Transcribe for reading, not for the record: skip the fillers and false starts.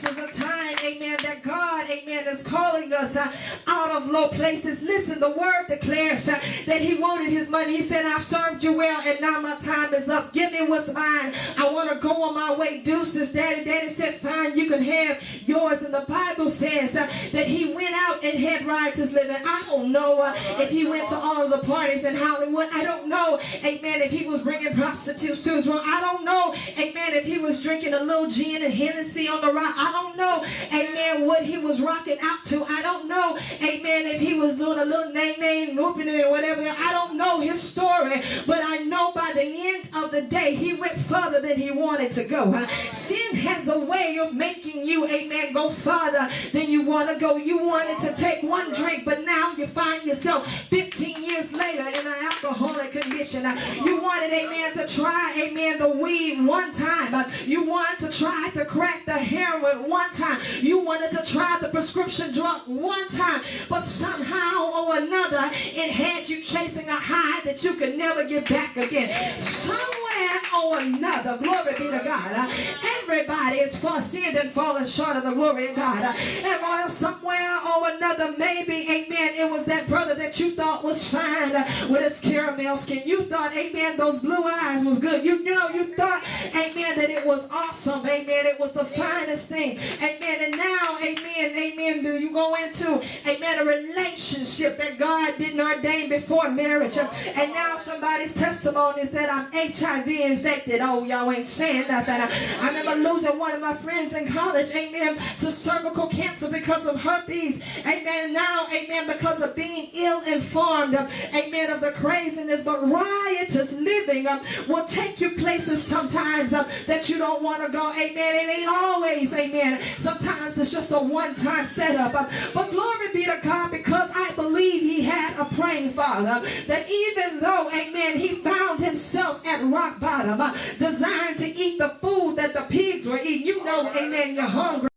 is a time, amen, that God, amen, is calling us out of low places. Listen, the word declares that he wanted his money. He said, I've served you well, and now my time is up. Give me what's mine. I want to go on my way. Deuces, daddy. Daddy said, fine, you can have yours. And the Bible says that he went out and had riotous living. I don't know if he went to all of the parties in Hollywood. I don't know, amen, if he was bringing prostitutes to his room. I don't know, amen, if he was drinking a little gin and Hennessy on the rock. I don't know, amen, what he was rocking out to. I don't know, amen, if he was doing a little name, whooping it or whatever. I don't know his story, but I know by the end of the day, he went further than he wanted to go. Sin has a way of making you, amen, go farther than you want to go. You wanted to take one drink, but now you find yourself 15 years later in an alcoholic condition. You wanted, amen, to try, amen, the weed one time. You wanted to try the crack, the heroin one time. You wanted to try the prescription drug one time, but somehow or another it had you chasing a high that you could never get back again. Somewhere or another, glory be to God, everybody is sinned and fallen short of the glory of God. And while somewhere or another, maybe, amen, it was that brother that you thought was fine with his caramel skin. You thought, amen, those blue eyes was good. You know, you thought, amen, that it was awesome. Amen, it was the finest thing. Amen, and now, amen, do you go into, amen, a relationship that God didn't ordain before marriage. And now somebody's testimony is that I'm HIV infected. Oh, y'all ain't saying nothing. I remember losing one of my friends in college, amen, to cervical cancer because of herpes. Amen, now, amen, because of being ill-informed, amen, of the craziness. But riotous living will take you places sometimes that you don't want to go. Amen, it ain't always, amen. Sometimes it's just a one-time setup. But glory be to God, because I believe he had a praying father, that even though, amen, he found himself at rock bottom, desiring to eat the food that the pigs were eating. You know, amen, you're hungry.